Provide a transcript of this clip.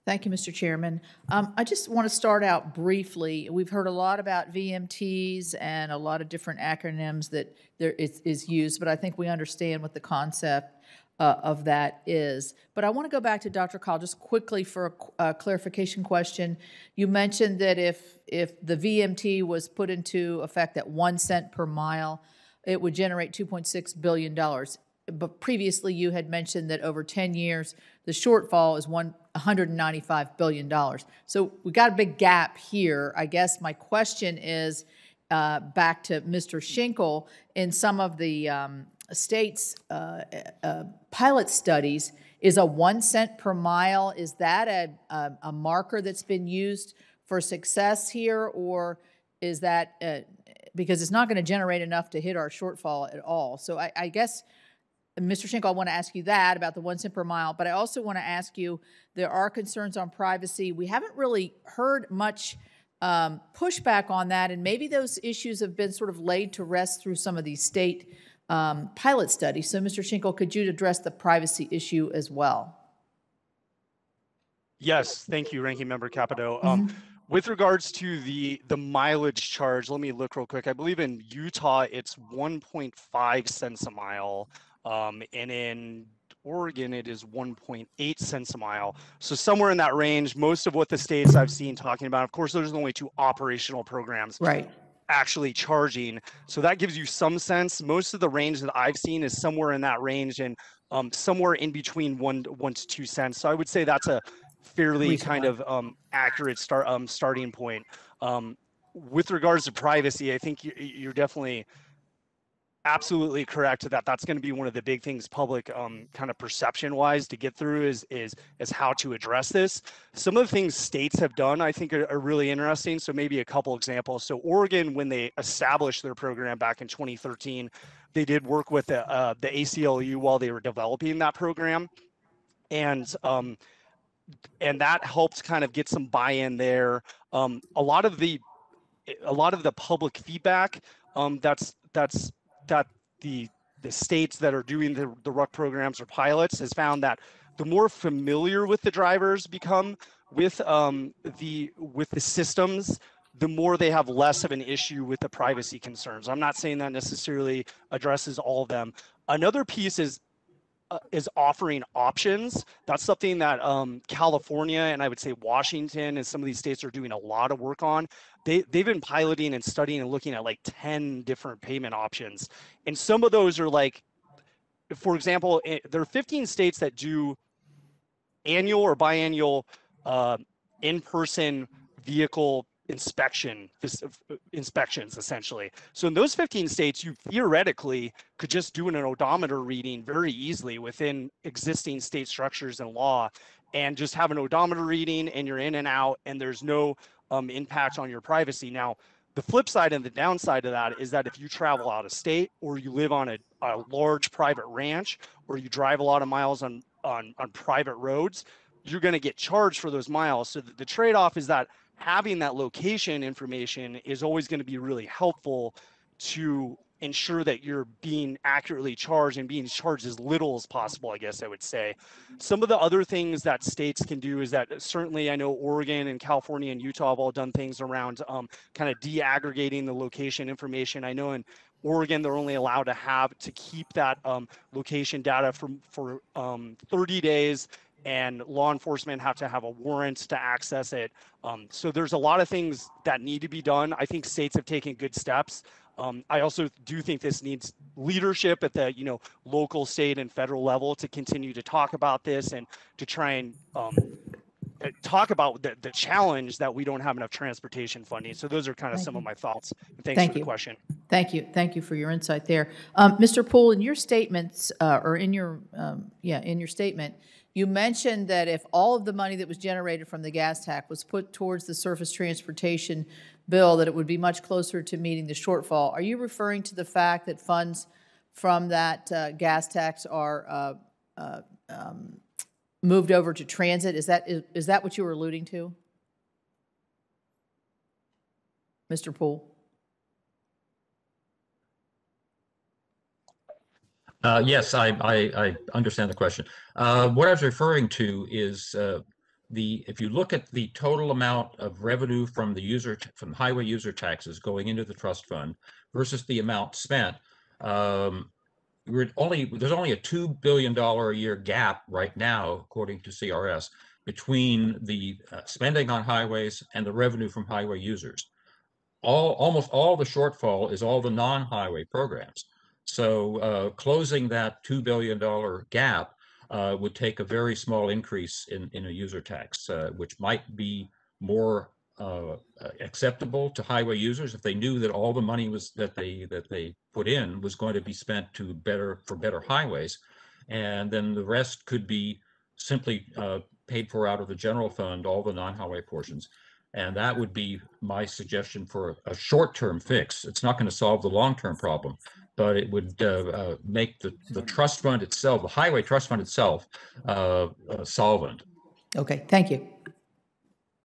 Thank you, Mr. Chairman. I just want to start out briefly. We've heard a lot about VMTs and a lot of different acronyms that there is used, but I think we understand what the concept of that is. But I want to go back to Dr. Call just quickly for a clarification question. You mentioned that if the VMT was put into effect at 1 cent per mile, it would generate $2.6 billion. But previously you had mentioned that over 10 years, the shortfall is $195 billion. So we got a big gap here. I guess my question is back to Mr. Schinkel. In some of the states' pilot studies, is a 1 cent per mile, is that a marker that's been used for success here, or is that because it's not going to generate enough to hit our shortfall at all? So I guess, Mr. Schinkel, I want to ask you that about the 1 cent per mile, but I also want to ask you, there are concerns on privacy. We haven't really heard much pushback on that, and maybe those issues have been sort of laid to rest through some of these state pilot studies. So, Mr. Schinkel, could you address the privacy issue as well? Yes, thank you, Ranking Member Capito. With regards to the mileage charge, let me look real quick. I believe in Utah it's 1.5 cents a mile, and in Oregon it is 1.8 cents a mile. So somewhere in that range. Most of what the states I've seen talking about, of course, there's only 2 operational programs Right. actually charging. So that gives you some sense. Most of the range that I've seen is somewhere in that range, and somewhere in between 1 to 2 cents. So I would say that's a fairly kind Recently. of accurate starting point. With regards to privacy, I think you're definitely absolutely correct that that's going to be one of the big things public kind of perception wise to get through is how to address this. Some of the things states have done I think are really interesting. So maybe a couple examples. So Oregon, when they established their program back in 2013, they did work with the ACLU while they were developing that program, and that helped kind of get some buy-in there. A lot of the public feedback that the states that are doing the RUC programs or pilots has found that the more familiar with the drivers become with the systems, the more they have less of an issue with the privacy concerns. I'm not saying that necessarily addresses all of them. Another piece is offering options. That's something that California and I would say Washington and some of these states are doing a lot of work on. They've been piloting and studying and looking at like 10 different payment options. And some of those are like, for example, there are 15 states that do annual or biannual in-person vehicle inspections essentially. So in those 15 states, you theoretically could just do an odometer reading very easily within existing state structures and law, and just have an odometer reading and you're in and out, and there's no impact on your privacy. Now, the flip side and the downside of that is that if you travel out of state, or you live on a large private ranch, or you drive a lot of miles on private roads, you're going to get charged for those miles. So the trade-off is that having that location information is always going to be really helpful to ensure that you're being accurately charged and being charged as little as possible, I guess I would say. Some of the other things that states can do is that certainly I know Oregon and California and Utah have all done things around kind of de-aggregating the location information. I know in Oregon, they're only allowed to keep that location data for 30 days, and law enforcement have to have a warrant to access it. So there's a lot of things that need to be done. I think states have taken good steps. I also do think this needs leadership at the local, state, and federal level to continue to talk about this and to try and talk about the challenge that we don't have enough transportation funding. So those are kind of some of my thoughts. And thanks for the question. Thank you. Thank you for your insight there. Mr. Poole, in your statements, or in your statement, you mentioned that if all of the money that was generated from the gas tax was put towards the surface transportation bill, that it would be much closer to meeting the shortfall. Are you referring to the fact that funds from that gas tax are moved over to transit? Is that what you were alluding to, Mr. Poole? Yes, I understand the question. What I was referring to is if you look at the total amount of revenue from from highway user taxes going into the trust fund versus the amount spent, there's only a $2 billion a year gap right now, according to CRS, between the spending on highways and the revenue from highway users. Almost all the shortfall is all the non-highway programs. So closing that $2 billion gap would take a very small increase in a user tax, which might be more acceptable to highway users if they knew that all the money that they put in was going to be spent for better highways, and then the rest could be simply paid for out of the general fund, all the non-highway portions. And that would be my suggestion for a short-term fix. It's not going to solve the long-term problem, but it would make the trust fund itself, the highway trust fund itself, solvent. Okay, thank you.